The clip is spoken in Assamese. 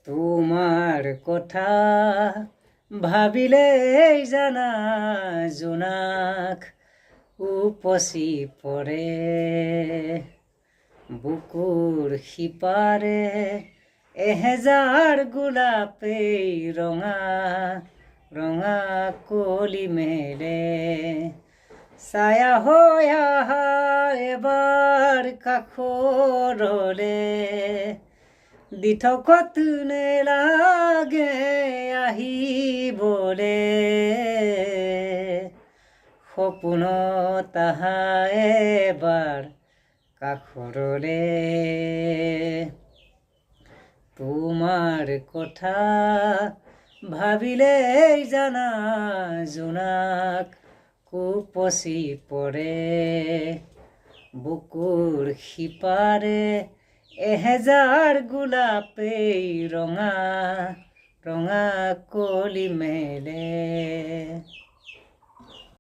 তোমাৰ কথা ভাবিলে জানা জোনাক উপচি পৰে বুকুৰ সিপাৰে এহেজাৰ গোলাপেই ৰঙা ৰঙা কলি মেলে ছায়া হৈ আহা এবাৰ কাষৰলে দি থকত নেলাগে আহিবলে সপোনত আহা এবাৰ কাষৰলে তোমাৰ কথা ভাবিলে জানা জোনাক উপচি পৰে বুকুৰ সিপাৰে এহেজাৰ গোলাপেই ৰঙা ৰঙা কলি মেলে।